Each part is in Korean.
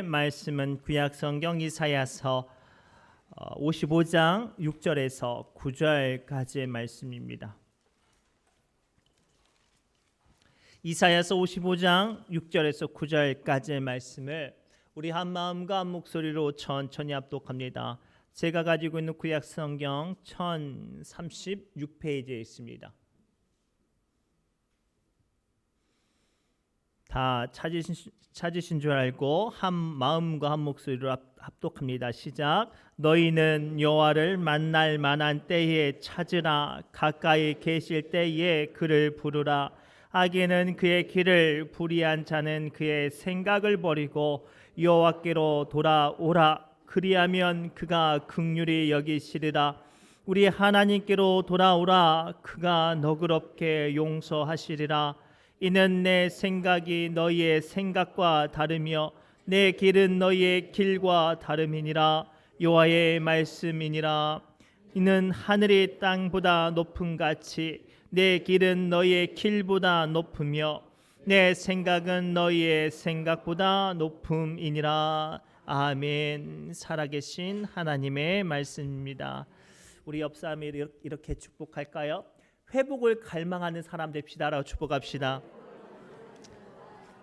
말씀은 구약 성경 이사야서 55장 6절에서 9절까지의 말씀입니다. 이사야서 55장 6절에서 9절까지의 말씀을 우리 한 마음과 한 목소리로 천천히 합독합니다. 제가 가지고 있는 구약 성경 1036페이지에 있습니다. 다 찾으신 줄 알고 한 마음과 한 목소리로 합독합니다. 시작. 너희는 여호와를 만날 만한 때에 찾으라. 가까이 계실 때에 그를 부르라. 악인은 그의 길을 불의한 자는 그의 생각을 버리고 여호와께로 돌아오라. 그리하면 그가 긍휼히 여기시리라. 우리 하나님께로 돌아오라. 그가 너그럽게 용서하시리라. 이는 내 생각이 너희의 생각과 다르며 내 길은 너희의 길과 다름이니라. 여호와의 말씀이니라. 이는 하늘이 땅보다 높음 같이 내 길은 너희의 길보다 높으며 내 생각은 너희의 생각보다 높음이니라. 아멘. 살아계신 하나님의 말씀입니다. 우리 옆 사람이 이렇게 축복할까요? 회복을 갈망하는 사람 됩시다라고 축복합시다.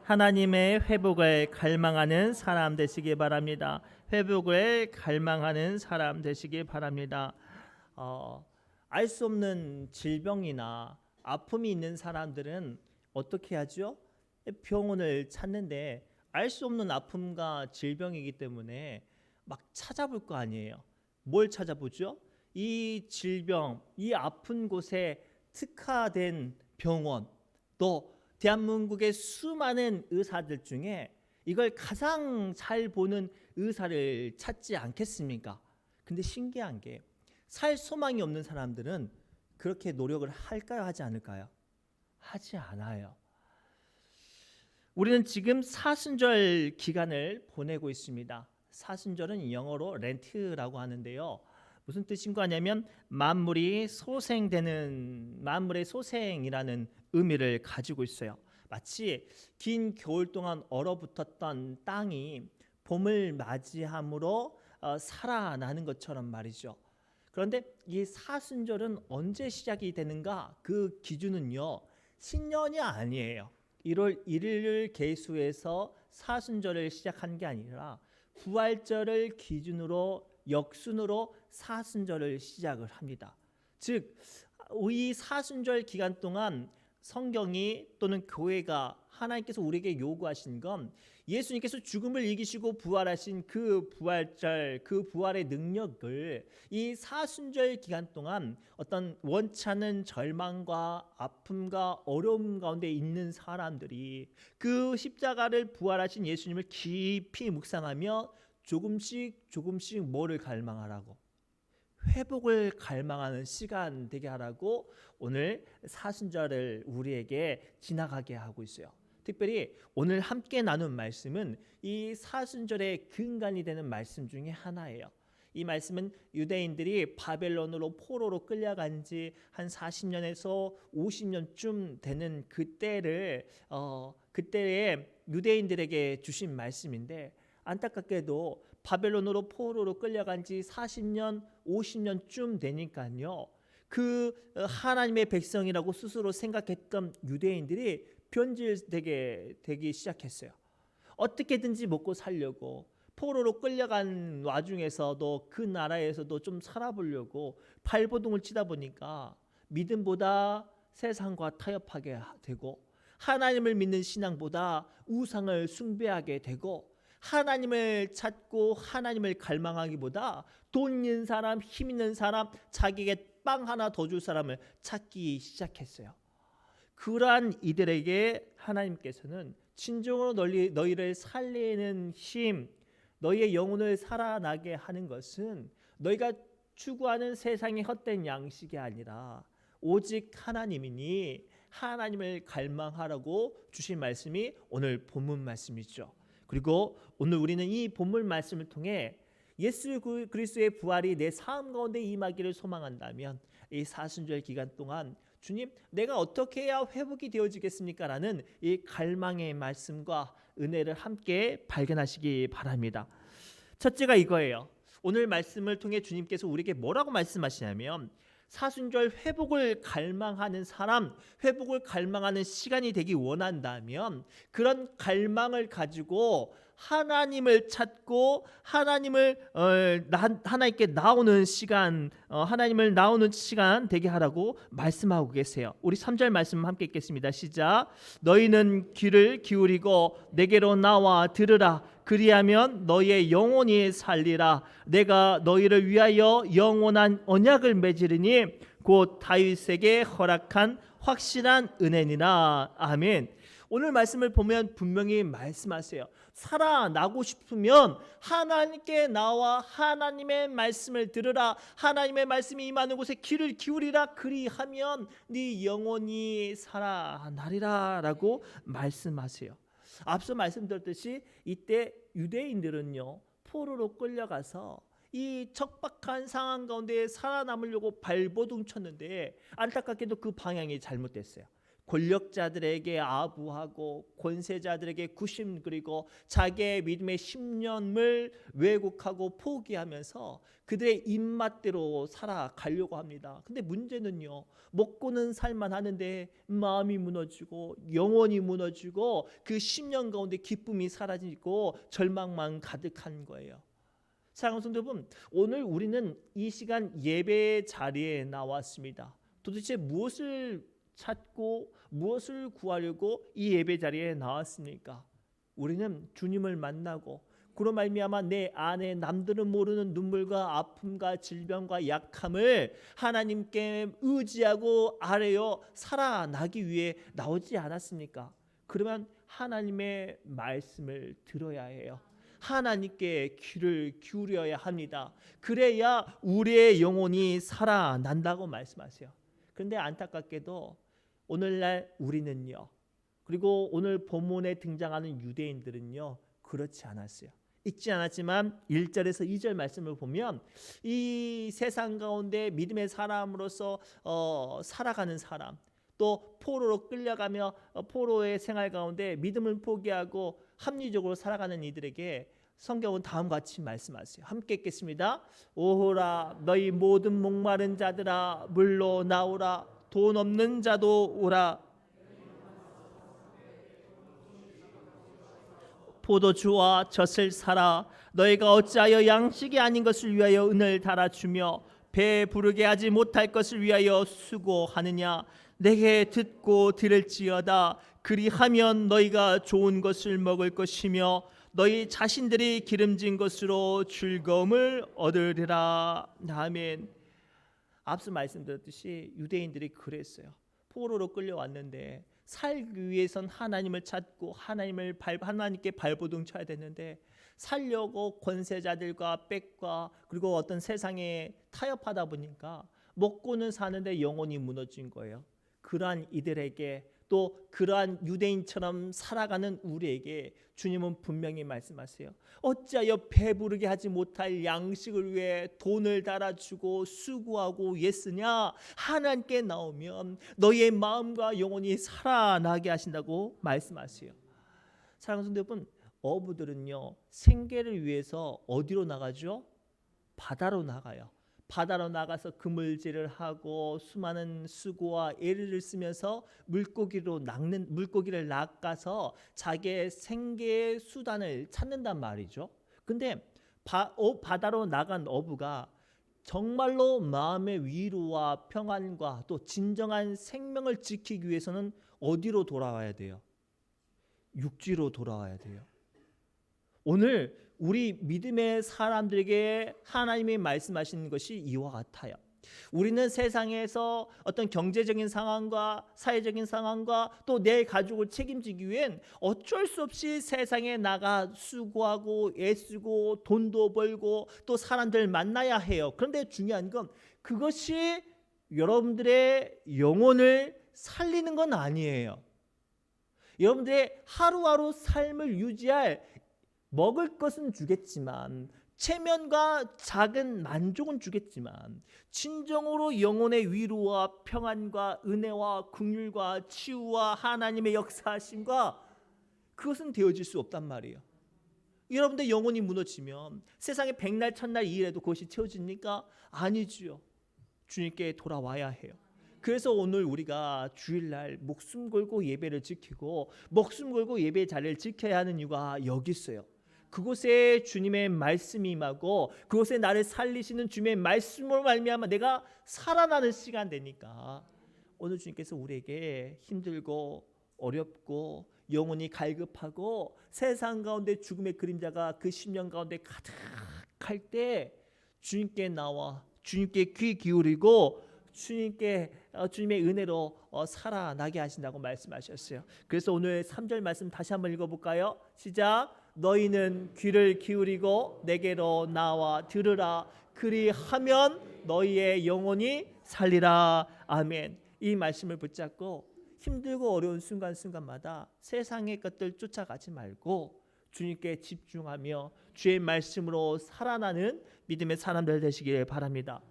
하나님의 회복을 갈망하는 사람 되시기 바랍니다. 회복을 갈망하는 사람 되시기 바랍니다. 알 수 없는 질병이나 아픔이 있는 사람들은 어떻게 하죠? 병원을 찾는데 알 수 없는 아픔과 질병이기 때문에 막 찾아볼 거 아니에요. 뭘 찾아보죠? 이 질병, 이 아픈 곳에 특화된 병원, 또 대한민국의 수많은 의사들 중에 이걸 가장 잘 보는 의사를 찾지 않겠습니까? 근데 신기한 게 살 소망이 없는 사람들은 그렇게 노력을 할까요? 하지 않을까요? 하지 않아요. 우리는 지금 사순절 기간을 보내고 있습니다. 사순절은 영어로 렌트라고 하는데요. 무슨 뜻인 거냐면 만물의 소생이라는 의미를 가지고 있어요. 마치 긴 겨울 동안 얼어붙었던 땅이 봄을 맞이함으로 살아나는 것처럼 말이죠. 그런데 이 사순절은 언제 시작이 되는가? 그 기준은요, 신년이 아니에요. 1월 1일을 계수해서 사순절을 시작한 게 아니라 부활절을 기준으로 역순으로 사순절을 시작을 합니다. 즉, 이 사순절 기간 동안 성경이 또는 교회가 하나님께서 우리에게 요구하신 건 예수님께서 죽음을 이기시고 부활하신 그 부활절, 그 부활의 능력을 이 사순절 기간 동안 어떤 원치 않은 절망과 아픔과 어려움 가운데 있는 사람들이 그 십자가를 부활하신 예수님을 깊이 묵상하며 조금씩 뭐를 갈망하라고? 회복을 갈망하는 시간 되게 하라고 오늘 사순절을 우리에게 지나가게 하고 있어요. 특별히 오늘 함께 나눈 말씀은 이 사순절의 근간이 되는 말씀 중에 하나예요. 이 말씀은 유대인들이 바벨론으로 포로로 끌려간 지 한 40년에서 50년쯤 되는 그때에 유대인들에게 주신 말씀인데, 안타깝게도 바벨론으로 포로로 끌려간 지 40년, 50년쯤 되니까요. 그 하나님의 백성이라고 스스로 생각했던 유대인들이 변질되기 시작했어요. 어떻게든지 먹고 살려고 포로로 끌려간 와중에서도 그 나라에서도 좀 살아보려고 발버둥을 치다 보니까 믿음보다 세상과 타협하게 되고 하나님을 믿는 신앙보다 우상을 숭배하게 되고 하나님을 찾고 하나님을 갈망하기보다 돈 있는 사람, 힘 있는 사람, 자기에게 빵 하나 더 줄 사람을 찾기 시작했어요. 그러한 이들에게 하나님께서는 진정으로 너희를 살리는 힘, 너희의 영혼을 살아나게 하는 것은 너희가 추구하는 세상의 헛된 양식이 아니라 오직 하나님이니 하나님을 갈망하라고 주신 말씀이 오늘 본문 말씀이죠. 그리고 오늘 우리는 이 본문 말씀을 통해 예수 그리스도의 부활이 내 삶 가운데 임하기를 소망한다면 이 사순절 기간 동안 주님, 내가 어떻게 해야 회복이 되어지겠습니까? 라는 이 갈망의 말씀과 은혜를 함께 발견하시기 바랍니다. 첫째가 이거예요. 오늘 말씀을 통해 주님께서 우리에게 뭐라고 말씀하시냐면 사순절 회복을 갈망하는 사람, 회복을 갈망하는 시간이 되기 원한다면 그런 갈망을 가지고 하나님을 찾고 하나님께 나오는 시간, 하나님을 나오는 시간 되게 하라고 말씀하고 계세요. 우리 3절 말씀 함께 읽겠습니다. 시작. 너희는 귀를 기울이고 내게로 나와 들으라. 그리하면 너희의 영혼이 살리라. 내가 너희를 위하여 영원한 언약을 맺으리니 곧 다윗에게 허락한 확실한 은혜니라. 아멘. 오늘 말씀을 보면 분명히 말씀하세요. 살아나고 싶으면 하나님께 나와 하나님의 말씀을 들으라. 하나님의 말씀이 임하는 곳에 귀를 기울이라. 그리하면 네 영혼이 살아나리라 라고 말씀하세요. 앞서 말씀드렸듯이 이때 유대인들은요 포로로 끌려가서 이 척박한 상황 가운데 살아남으려고 발버둥 쳤는데 안타깝게도 그 방향이 잘못됐어요. 권력자들에게 아부하고 권세자들에게 구심 그리고 자기의 믿음의 신념을 왜곡하고 포기하면서 그들의 입맛대로 살아가려고 합니다. 근데 문제는요, 먹고는 살만 하는데 마음이 무너지고 영혼이 무너지고 그 심령 가운데 기쁨이 사라지고 절망만 가득한 거예요. 사랑하는 성도 여러분, 오늘 우리는 이 시간 예배 자리에 나왔습니다. 도대체 무엇을 찾고 무엇을 구하려고 이 예배 자리에 나왔습니까? 우리는 주님을 만나고 그로 말미암아 내 안에 남들은 모르는 눈물과 아픔과 질병과 약함을 하나님께 의지하고 아뢰어 살아나기 위해 나오지 않았습니까? 그러면 하나님의 말씀을 들어야 해요. 하나님께 귀를 기울여야 합니다. 그래야 우리의 영혼이 살아난다고 말씀하세요. 그런데 안타깝게도 오늘날 우리는요, 그리고 오늘 본문에 등장하는 유대인들은요 그렇지 않았어요. 읽지 않았지만 1절에서 2절 말씀을 보면 이 세상 가운데 믿음의 사람으로서 살아가는 사람, 또 포로로 끌려가며 포로의 생활 가운데 믿음을 포기하고 합리적으로 살아가는 이들에게 성경은 다음과 같이 말씀하세요. 함께 읽겠습니다. 오호라 너희 모든 목마른 자들아 물로 나오라. 돈 없는 자도 오라. 포도주와 젖을 사라. 너희가 어찌하여 양식이 아닌 것을 위하여 은을 달아주며 배 부르게 하지 못할 것을 위하여 수고하느냐. 내게 듣고 들을지어다. 그리하면 너희가 좋은 것을 먹을 것이며 너희 자신들이 기름진 것으로 즐거움을 얻으리라. 아멘. 앞서 말씀드렸듯이 유대인들이 그랬어요. 포로로 끌려왔는데 살기 위해선 하나님을 찾고 하나님께 발버둥 쳐야 되는데 살려고 권세자들과 빽과 그리고 어떤 세상에 타협하다 보니까 먹고는 사는데 영혼이 무너진 거예요. 그러한 이들에게 또 그러한 유대인처럼 살아가는 우리에게 주님은 분명히 말씀하세요. 어찌하여 배부르게 하지 못할 양식을 위해 돈을 달아주고 수고하고 애쓰냐. 하나님께 나오면 너희의 마음과 영혼이 살아나게 하신다고 말씀하세요. 사랑하는 성도 여러분, 어부들은요 생계를 위해서 어디로 나가죠? 바다로 나가요. 바다로 나가서 그물질을 하고 수많은 수고와 애를 쓰면서 물고기를 낚아서 자기의 생계의 수단을 찾는단 말이죠. 근데 바다로 나간 어부가 정말로 마음의 위로와 평안과 또 진정한 생명을 지키기 위해서는 어디로 돌아와야 돼요? 육지로 돌아와야 돼요. 오늘 우리 믿음의 사람들에게 하나님이 말씀하시는 것이 이와 같아요. 우리는 세상에서 어떤 경제적인 상황과 사회적인 상황과 또 내 가족을 책임지기 위hen 어쩔 수 없이 세상에 나가 수고하고 애쓰고 돈도 벌고 또 사람들 만나야 해요. 그런데 중요한 건 그것이 여러분들의 영혼을 살리는 건 아니에요. 여러분들의 하루하루 삶을 유지할 먹을 것은 주겠지만 체면과 작은 만족은 주겠지만 진정으로 영혼의 위로와 평안과 은혜와 긍휼과 치유와 하나님의 역사하심과 그것은 되어질 수 없단 말이에요. 여러분들 영혼이 무너지면 세상에 백날 천날 일해도 그것이 채워집니까? 아니지요. 주님께 돌아와야 해요. 그래서 오늘 우리가 주일날 목숨 걸고 예배를 지키고 목숨 걸고 예배의 자리를 지켜야 하는 이유가 여기 있어요. 그곳에 주님의 말씀이 임하고 그곳에 나를 살리시는 주님의 말씀으로 말미암아 내가 살아나는 시간 되니까 오늘 주님께서 우리에게 힘들고 어렵고 영혼이 갈급하고 세상 가운데 죽음의 그림자가 그 심령 가운데 가득할 때 주님께 나와 주님께 귀 기울이고 주님의 은혜로 살아나게 하신다고 말씀하셨어요. 그래서 오늘 3절 말씀 다시 한번 읽어볼까요? 시작. 너희는 귀를 기울이고 내게로 나와 들으라. 그리하면 너희의 영혼이 살리라. 아멘. 이 말씀을 붙잡고 힘들고 어려운 순간순간마다 세상의 것들 쫓아가지 말고 주님께 집중하며 주의 말씀으로 살아나는 믿음의 사람들 되시길 바랍니다.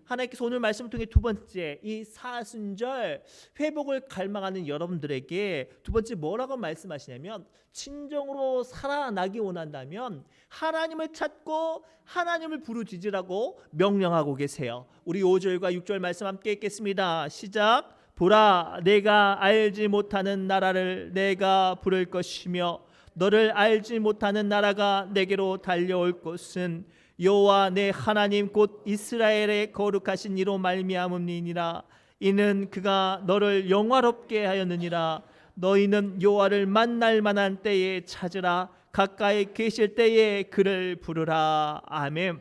하나님께서 오늘 말씀을 통해 두 번째 이 사순절 회복을 갈망하는 여러분들에게 두 번째 뭐라고 말씀하시냐면 진정으로 살아나기 원한다면 하나님을 찾고 하나님을 부르짖으라고 명령하고 계세요. 우리 5절과 6절 말씀 함께 읽겠습니다. 시작. 보라, 내가 알지 못하는 나라를 내가 부를 것이며 너를 알지 못하는 나라가 내게로 달려올 것은 여호와 내 하나님 곧 이스라엘의 거룩하신 이로 말미암음이니라. 이는 그가 너를 영화롭게 하였느니라. 너희는 여호와를 만날 만한 때에 찾으라. 가까이 계실 때에 그를 부르라. 아멘.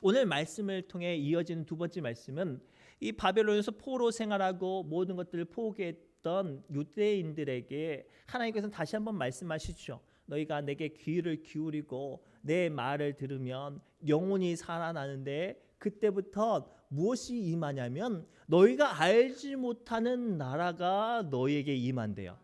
오늘 말씀을 통해 이어지는 두 번째 말씀은 이 바벨론에서 포로 생활하고 모든 것들을 포기했던 유대인들에게 하나님께서는 다시 한번 말씀하시죠. 너희가 내게 귀를 기울이고 내 말을 들으면 영혼이 살아나는데 그때부터 무엇이 임하냐면 너희가 알지 못하는 나라가 너희에게 임한대요.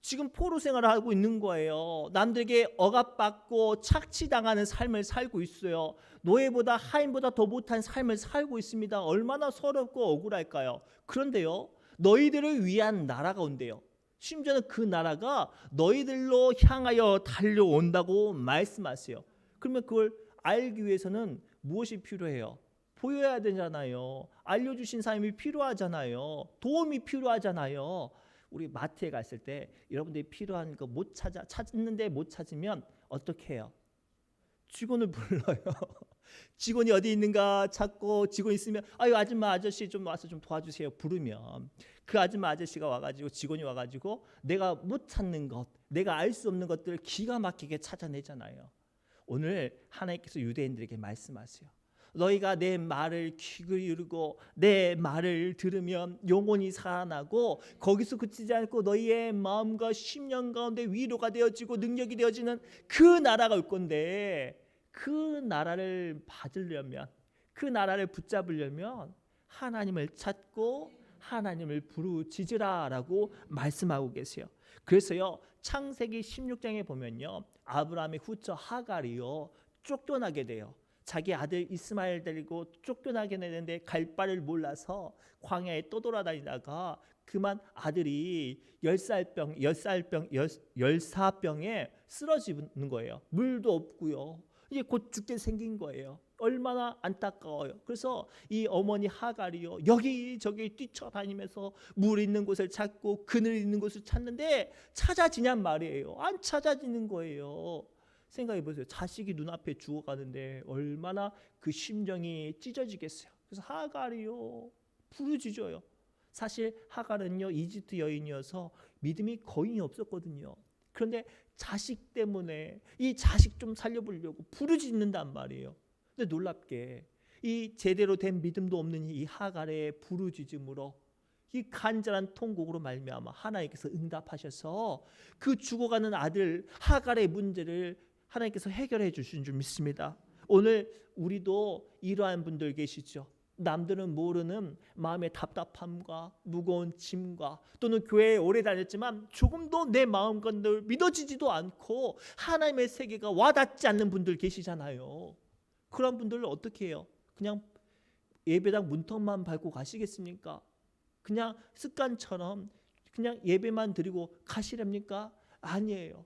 지금 포로 생활을 하고 있는 거예요. 남들에게 억압받고 착취당하는 삶을 살고 있어요. 노예보다 하인보다 더 못한 삶을 살고 있습니다. 얼마나 서럽고 억울할까요? 그런데요, 너희들을 위한 나라가 온대요. 심지어는 그 나라가 너희들로 향하여 달려온다고 말씀하세요. 그러면 그걸 알기 위해서는 무엇이 필요해요? 보여야 되잖아요. 알려주신 사람이 필요하잖아요. 도움이 필요하잖아요. 우리 마트에 갔을 때 여러분들이 필요한 거 못 찾는데 못 찾으면 어떻게 해요? 직원을 불러요. 직원이 어디 있는가 찾고 직원 있으면 아유 아줌마 아저씨 좀 와서 좀 도와주세요 부르면 그 아줌마 아저씨가 와가지고 직원이 와가지고 내가 못 찾는 것 내가 알 수 없는 것들을 기가 막히게 찾아내잖아요. 오늘 하나님께서 유대인들에게 말씀하세요. 너희가 내 말을 귀 기울이고 내 말을 들으면 영혼이 살아나고 거기서 그치지 않고 너희의 마음과 심령 가운데 위로가 되어지고 능력이 되어지는 그 나라가 올 건데 그 나라를 받으려면 그 나라를 붙잡으려면 하나님을 찾고 하나님을 부르짖으라라고 말씀하고 계세요. 그래서요 창세기 16장에 보면요 아브라함의 후처 하갈이요 쫓겨나게 돼요. 자기 아들 이스마엘 데리고 쫓겨나게 되는데 갈 바를 몰라서 광야에 떠돌아다니다가 그만 아들이 열사병에 쓰러지는 거예요. 물도 없고요. 이제 곧 죽게 생긴 거예요. 얼마나 안타까워요. 그래서 이 어머니 하갈이요 여기저기 뛰쳐다니면서 물 있는 곳을 찾고 그늘 있는 곳을 찾는데 찾아지냔 말이에요. 안 찾아지는 거예요. 생각해 보세요. 자식이 눈앞에 죽어가는데 얼마나 그 심정이 찢어지겠어요. 그래서 하갈이요 부르짖어요. 사실 하갈은요 이집트 여인이어서 믿음이 거의 없었거든요. 그런데 자식 때문에 이 자식 좀 살려보려고 부르짖는단 말이에요. 근데 놀랍게 이 제대로 된 믿음도 없는 이 하갈의 부르짖음으로 이 간절한 통곡으로 말미암아 하나님께서 응답하셔서 그 죽어가는 아들 하갈의 문제를 하나님께서 해결해 주신 줄 믿습니다. 오늘 우리도 이러한 분들 계시죠. 남들은 모르는 마음의 답답함과 무거운 짐과 또는 교회에 오래 다녔지만 조금도 내 마음건들 믿어지지도 않고 하나님의 세계가 와닿지 않는 분들 계시잖아요. 그런 분들을 어떻게 해요? 그냥 예배당 문턱만 밟고 가시겠습니까? 그냥 습관처럼 그냥 예배만 드리고 가시렵니까? 아니에요.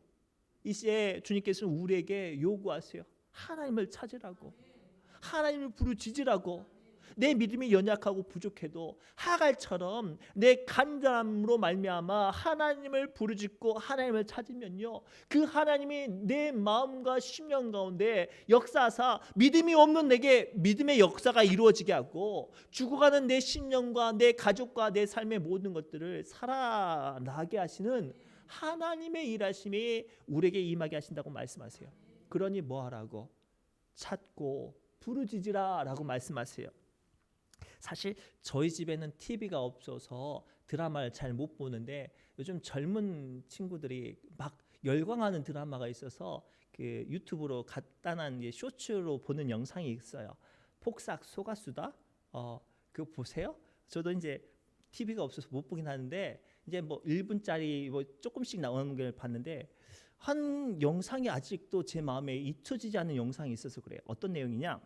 이제 주님께서는 우리에게 요구하세요. 하나님을 찾으라고. 하나님을 부르짖으라고. 내 믿음이 연약하고 부족해도 하갈처럼 내 간절함으로 말미암아 하나님을 부르짖고 하나님을 찾으면요, 그 하나님이 내 마음과 심령 가운데 역사하사 믿음이 없는 내게 믿음의 역사가 이루어지게 하고 죽어가는 내 심령과 내 가족과 내 삶의 모든 것들을 살아나게 하시는 하나님의 일하심이 우리에게 임하게 하신다고 말씀하세요. 그러니 뭐하라고? 찾고 부르짖으라 라고 말씀하세요. 사실 저희 집에는 TV가 없어서 드라마를 잘 못 보는데 요즘 젊은 친구들이 막 열광하는 드라마가 있어서 그 유튜브로 간단한 쇼츠로 보는 영상이 있어요. 폭삭 속았수다. 그거 보세요. 저도 이제 TV가 없어서 못 보긴 하는데 이제 뭐 1분짜리 뭐 조금씩 나오는 걸 봤는데 한 영상이 아직도 제 마음에 잊혀지지 않는 영상이 있어서 그래요. 어떤 내용이냐?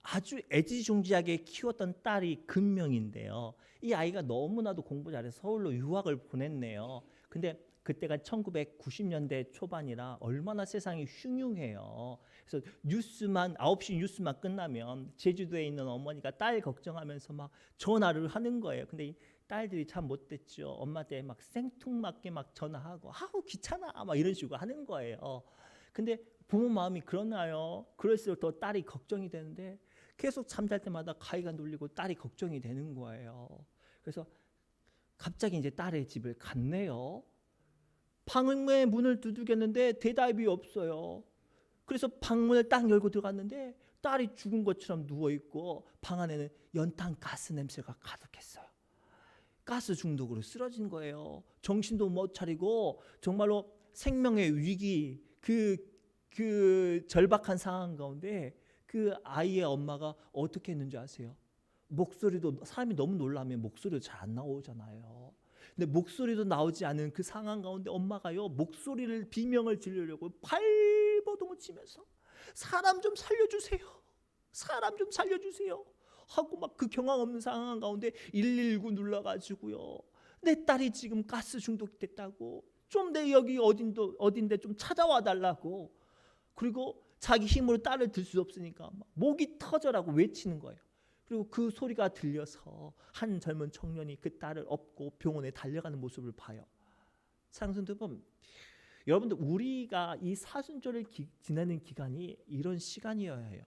아주 애지중지하게 키웠던 딸이 금명인데요. 이 아이가 너무나도 공부 잘해서 서울로 유학을 보냈네요. 근데 그때가 1990년대 초반이라 얼마나 세상이 흉흉해요. 그래서 뉴스만 9시 뉴스만 끝나면 제주도에 있는 어머니가 딸 걱정하면서 막 전화를 하는 거예요. 근데 이 딸들이 참 못됐죠. 엄마한테 막 생뚱맞게 막 전화하고 아우 귀찮아 막 이런 식으로 하는 거예요. 근데 부모 마음이 그러나요? 그럴수록 더 딸이 걱정이 되는데 계속 잠잘 때마다 가위가 눌리고 딸이 걱정이 되는 거예요. 그래서 갑자기 이제 딸의 집을 갔네요. 방의 문을 두들겼는데 대답이 없어요. 그래서 방문을 딱 열고 들어갔는데 딸이 죽은 것처럼 누워있고 방 안에는 연탄 가스 냄새가 가득했어요. 가스 중독으로 쓰러진 거예요. 정신도 못 차리고 정말로 생명의 위기, 그 절박한 상황 가운데 그 아이의 엄마가 어떻게 했는지 아세요? 목소리도 사람이 너무 놀라면 목소리도 잘 안 나오잖아요. 근데 목소리도 나오지 않은 그 상황 가운데 엄마가요 목소리를 비명을 지르려고 발버둥을 치면서 사람 좀 살려주세요. 사람 좀 살려주세요. 하고 막 그 경황 없는 상황 가운데 119 눌러가지고요. 내 딸이 지금 가스 중독됐다고. 좀 내 여기 어딘데 좀 찾아와 달라고. 그리고 자기 힘으로 딸을 들 수 없으니까 막 목이 터져라고 외치는 거예요. 그리고 그 소리가 들려서 한 젊은 청년이 그 딸을 업고 병원에 달려가는 모습을 봐요. 사랑하는 여러분, 여러분들 우리가 이 사순절을 지내는 기간이 이런 시간이어야 해요.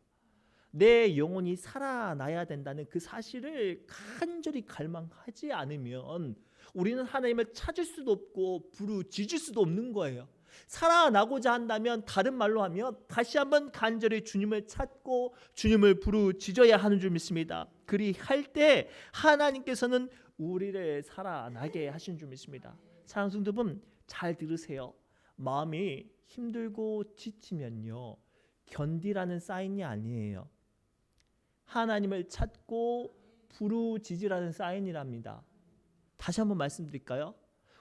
내 영혼이 살아나야 된다는 그 사실을 간절히 갈망하지 않으면 우리는 하나님을 찾을 수도 없고 부르짖을 수도 없는 거예요. 살아나고자 한다면 다른 말로 하면 다시 한번 간절히 주님을 찾고 주님을 부르짖어야 하는 줄 믿습니다. 그리할 때 하나님께서는 우리를 살아나게 하신 줄 믿습니다. 사랑하는 성도분 잘 들으세요. 마음이 힘들고 지치면요 견디라는 사인이 아니에요. 하나님을 찾고 부르짖으라는 사인이랍니다. 다시 한번 말씀드릴까요?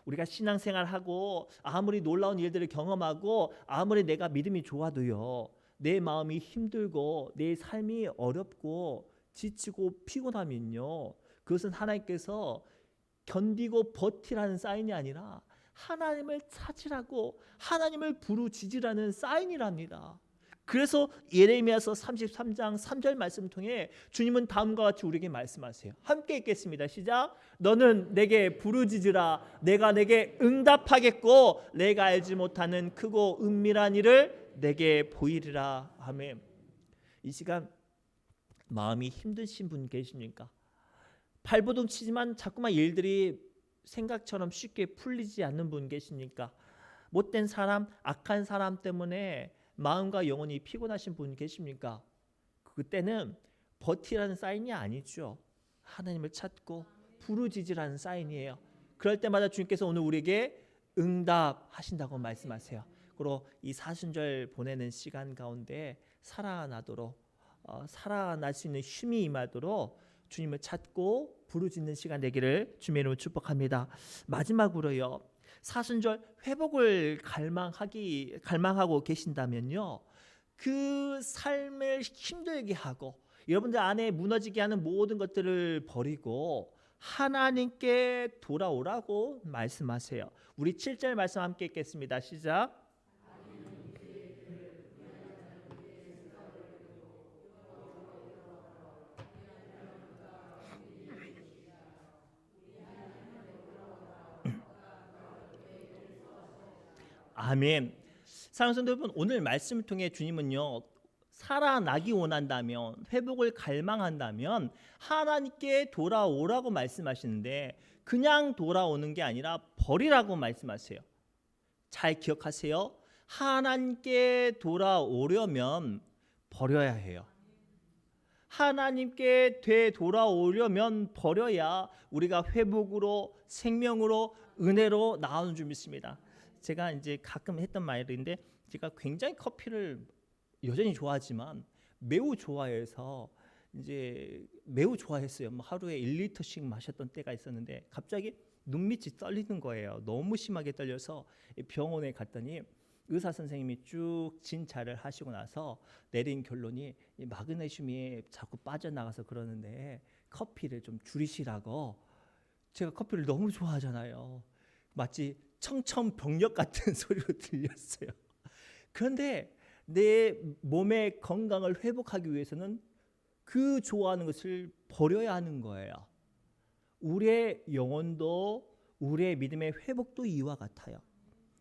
우리가 신앙생활하고 아무리 놀라운 일들을 경험하고 아무리 내가 믿음이 좋아도요 내 마음이 힘들고 내 삶이 어렵고 지치고 피곤하면요 그것은 하나님께서 견디고 버티라는 사인이 아니라 하나님을 찾으라고 하나님을 부르짖으라는 사인이랍니다. 그래서 예레미야서 33장 3절 말씀 통해 주님은 다음과 같이 우리에게 말씀하세요. 함께 읽겠습니다. 시작. 너는 내게 부르짖으라. 내가 내게 응답하겠고 내가 알지 못하는 크고 은밀한 일을 내게 보이리라. 아멘. 이 시간 마음이 힘드신 분 계십니까? 발버둥 치지만 자꾸만 일들이 생각처럼 쉽게 풀리지 않는 분 계십니까? 못된 사람, 악한 사람 때문에 마음과 영혼이 피곤하신 분 계십니까? 그때는 버티라는 사인이 아니죠. 하나님을 찾고 부르짖으라는 사인이에요. 그럴 때마다 주님께서 오늘 우리에게 응답하신다고 말씀하세요. 그리고 이 사순절 보내는 시간 가운데 살아나도록 살아날 수 있는 힘이 임하도록 주님을 찾고 부르짖는 시간 되기를 주님의 이름으로 축복합니다. 마지막으로요. 사순절 회복을 갈망하고 계신다면요. 그 삶을 힘들게 하고 여러분들 안에 무너지게 하는 모든 것들을 버리고 하나님께 돌아오라고 말씀하세요. 우리 7절 말씀 함께 읽겠습니다. 시작. 아멘. 사랑하는 성도 여러분, 오늘 말씀을 통해 주님은요, 살아나기 원한다면, 회복을 갈망한다면 하나님께 돌아오라고 말씀하시는데, 그냥 돌아오는 게 아니라 버리라고 말씀하세요. 잘 기억하세요. 하나님께 돌아오려면 버려야 해요. 하나님께 되돌아오려면 버려야 우리가 회복으로, 생명으로, 은혜로 나오는 줄 믿습니다. 제가 이제 가끔 했던 말인데, 제가 굉장히 커피를 여전히 좋아하지만 매우 좋아해서 이제 매우 좋아했어요. 뭐 하루에 1리터씩 마셨던 때가 있었는데 갑자기 눈밑이 떨리는 거예요. 너무 심하게 떨려서 병원에 갔더니 의사 선생님이 쭉 진찰을 하시고 나서 내린 결론이 이 마그네슘이 자꾸 빠져나가서 그러는데 커피를 좀 줄이시라고. 제가 커피를 너무 좋아하잖아요. 마치 청천벽력 같은 소리로 들렸어요. 그런데 내 몸의 건강을 회복하기 위해서는 그 좋아하는 것을 버려야 하는 거예요. 우리의 영혼도 우리의 믿음의 회복도 이와 같아요.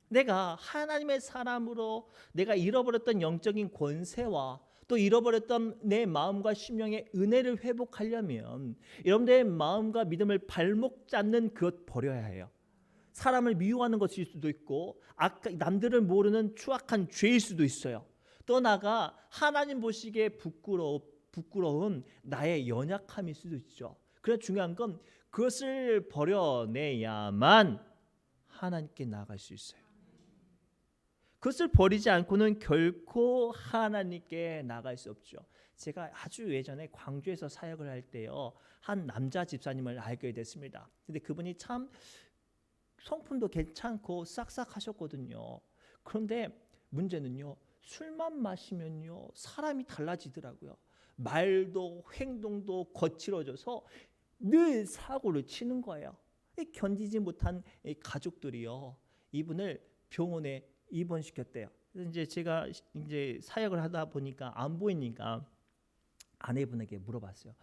내가 하나님의 사람으로 내가 잃어버렸던 영적인 권세와 또 잃어버렸던 내 마음과 심령의 은혜를 회복하려면 여러분들의 마음과 믿음을 발목 잡는 그것 버려야 해요. 사람을 미워하는 것일 수도 있고 남들을 모르는 추악한 죄일 수도 있어요. 또 나아가 하나님 보시기에 부끄러운 나의 연약함일 수도 있죠. 그래서 중요한 건 그것을 버려내야만 하나님께 나아갈 수 있어요. 그것을 버리지 않고는 결코 하나님께 나갈 수 없죠. 제가 아주 예전에 광주에서 사역을 할 때요, 한 남자 집사님을 알게 됐습니다. 근데 그분이 참 성품도 괜찮고 싹싹하셨거든요. 그런데 문제는요, 술만 마시면요 사람이 달라지더라고요. 말도 행동도 거칠어져서 늘 사고를 치는 거예요. 견디지 못한 가족들이요, 이분을 병원에 입원시켰대요. 그래서 이제 제가 이제 사역을 하다 보니까 안 보이니까 아내분에게 물어봤어요.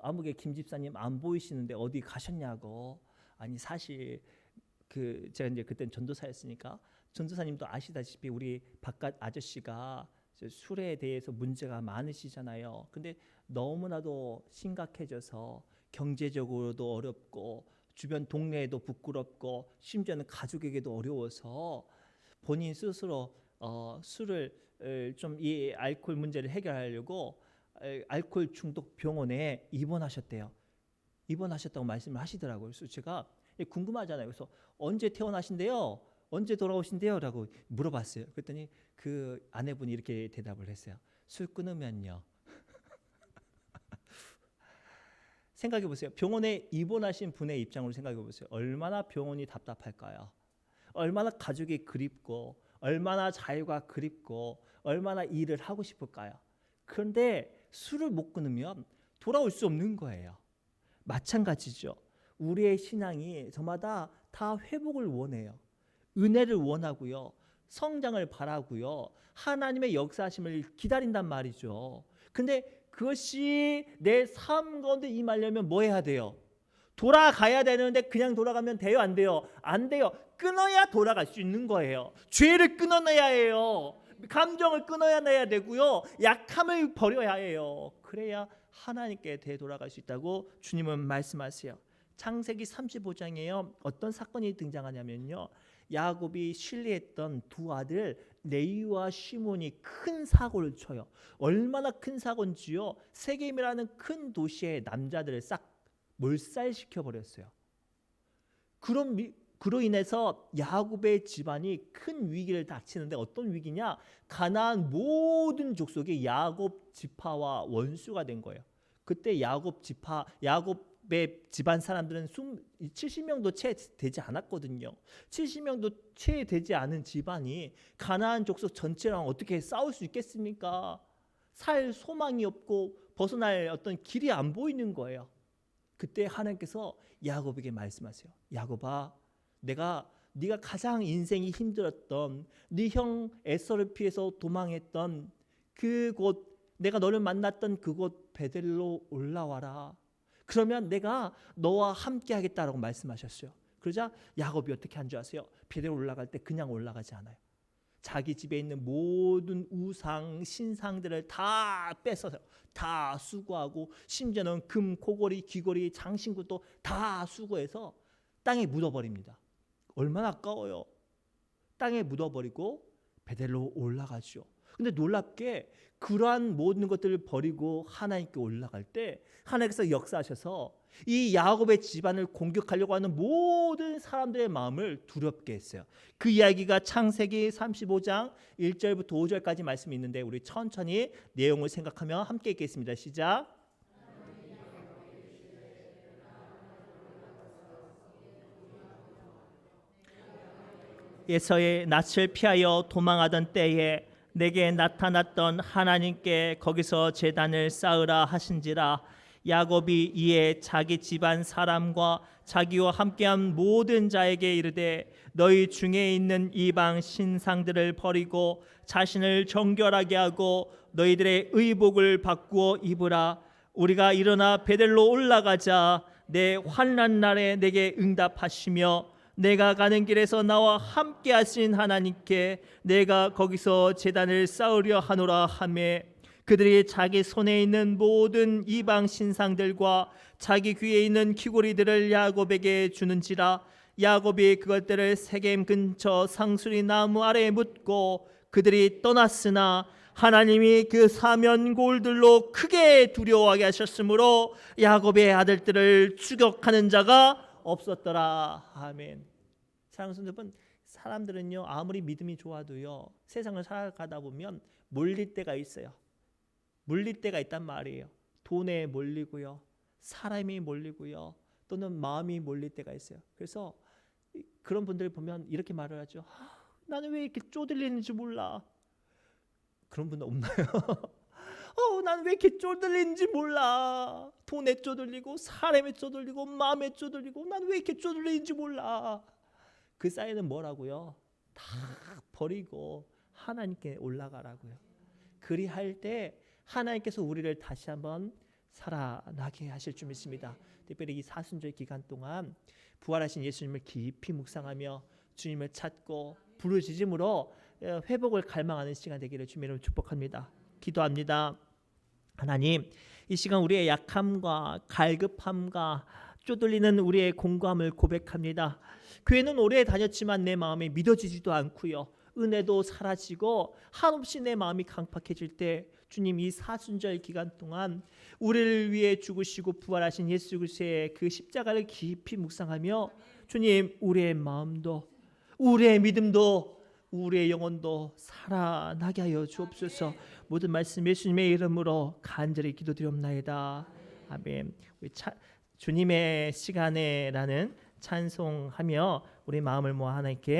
아무개 김 집사님 안 보이시는데 어디 가셨냐고. 아니 사실 제가 이제 그때는 전도사였으니까 전도사님도 아시다시피 우리 바깥 아저씨가 술에 대해서 문제가 많으시잖아요. 근데 너무나도 심각해져서 경제적으로도 어렵고 주변 동네에도 부끄럽고 심지어는 가족에게도 어려워서 본인 스스로 술을 좀 이 알코올 문제를 해결하려고 알코올 중독 병원에 입원하셨대요. 입원하셨다고 말씀을 하시더라고요. 그래서 제가 궁금하잖아요. 그래서 언제 퇴원하신대요? 언제 돌아오신대요? 라고 물어봤어요. 그랬더니 그 아내분이 이렇게 대답을 했어요. 술 끊으면요. 생각해 보세요. 병원에 입원하신 분의 입장으로 생각해 보세요. 얼마나 병원이 답답할까요? 얼마나 가족이 그립고 얼마나 자유가 그립고 얼마나 일을 하고 싶을까요? 그런데 술을 못 끊으면 돌아올 수 없는 거예요. 마찬가지죠. 우리의 신앙이 저마다 다 회복을 원해요. 은혜를 원하고요. 성장을 바라고요. 하나님의 역사하심을 기다린단 말이죠. 근데 그것이 내 삶 가운데 임하려면 뭐 해야 돼요? 돌아가야 되는데 그냥 돌아가면 돼요? 안 돼요? 안 돼요. 끊어야 돌아갈 수 있는 거예요. 죄를 끊어내야 해요. 감정을 끊어내야 되고요. 약함을 버려야 해요. 그래야 하나님께 되돌아갈 수 있다고 주님은 말씀하세요. 창세기 35장에요. 어떤 사건이 등장하냐면요. 야곱이 신뢰했던 두 아들 레위와 시몬이 큰 사고를 쳐요. 얼마나 큰 사고인지요. 세겜이라는 큰 도시의 남자들을 싹 몰살시켜 버렸어요. 그로 인해서 야곱의 집안이 큰 위기를 닥치는데 어떤 위기냐? 가나안 모든 족속이 야곱 지파와 원수가 된 거예요. 그때 야곱의 집안 사람들은 70명도 채 되지 않았거든요. 70명도 채 되지 않은 집안이 가나안 족속 전체랑 어떻게 싸울 수 있겠습니까? 살 소망이 없고 벗어날 어떤 길이 안 보이는 거예요. 그때 하나님께서 야곱에게 말씀하세요. 야곱아, 네가 가장 인생이 힘들었던 네 형 에서를 피해서 도망했던 그곳, 내가 너를 만났던 그곳 베델로 올라와라. 그러면 내가 너와 함께 하겠다라고 말씀하셨어요. 그러자 야곱이 어떻게 한 줄 아세요? 베델로 올라갈 때 그냥 올라가지 않아요. 자기 집에 있는 모든 우상 신상들을 다 뺏어서 다 수거하고, 심지어는 금, 고고리, 귀고리, 장신구도 다 수거해서 땅에 묻어버립니다. 얼마나 아까워요. 땅에 묻어버리고 베델로 올라가죠. 근데 놀랍게 그러한 모든 것들을 버리고 하나님께 올라갈 때 하나님께서 역사하셔서 이 야곱의 집안을 공격하려고 하는 모든 사람들의 마음을 두렵게 했어요. 그 이야기가 창세기 35장 1절부터 5절까지 말씀이 있는데 우리 천천히 내용을 생각하며 함께 읽겠습니다. 시작. 에서의 낯을 피하여 도망하던 때에 내게 나타났던 하나님께 거기서 제단을 쌓으라 하신지라. 야곱이 이에 자기 집안 사람과 자기와 함께한 모든 자에게 이르되 너희 중에 있는 이방 신상들을 버리고 자신을 정결하게 하고 너희들의 의복을 바꾸어 입으라. 우리가 일어나 베델로 올라가자. 내 환난 날에 내게 응답하시며 내가 가는 길에서 나와 함께 하신 하나님께 내가 거기서 제단을 쌓으려 하노라 하매, 그들이 자기 손에 있는 모든 이방 신상들과 자기 귀에 있는 귀고리들을 야곱에게 주는지라. 야곱이 그것들을 세겜 근처 상수리 나무 아래에 묻고 그들이 떠났으나 하나님이 그 사면 골들로 크게 두려워하게 하셨으므로 야곱의 아들들을 추격하는 자가 없었더라. 아멘. 사랑하는 여러분, 사람들은요 아무리 믿음이 좋아도요 세상을 살아가다 보면 몰릴 때가 있어요. 몰릴 때가 있단 말이에요. 돈에 몰리고요, 사람이 몰리고요, 또는 마음이 몰릴 때가 있어요. 그래서 그런 분들 보면 이렇게 말을 하죠. 나는 왜 이렇게 쪼들리는지 몰라. 그런 분 없나요? 나는 왜 이렇게 쪼들리는지 몰라. 돈에 쪼들리고 사람에 쪼들리고 마음에 쪼들리고 나는 왜 이렇게 쪼들리는지 몰라. 그 사이는 뭐라고요? 다 버리고 하나님께 올라가라고요. 그리할 때 하나님께서 우리를 다시 한번 살아나게 하실 줄 믿습니다. 특별히 이 사순절 기간 동안 부활하신 예수님을 깊이 묵상하며 주님을 찾고 부르짖음으로 회복을 갈망하는 시간 되기를 주님으로 축복합니다. 기도합니다. 하나님, 이 시간 우리의 약함과 갈급함과 쪼들리는 우리의 공고함을 고백합니다. 교회는 오래 다녔지만 내 마음이 믿어지지도 않고요, 은혜도 사라지고 한없이 내 마음이 강팍해질 때 주님, 이 사순절 기간 동안 우리를 위해 죽으시고 부활하신 예수 그리스도의 그 십자가를 깊이 묵상하며 주님, 우리의 마음도 우리의 믿음도 우리의 영혼도 살아나게 하여 주옵소서. 모든 말씀 예수님의 이름으로 간절히 기도드리옵나이다. 아멘. 우리 주님의 시간에라는 찬송하며 우리 마음을 모아 하나님께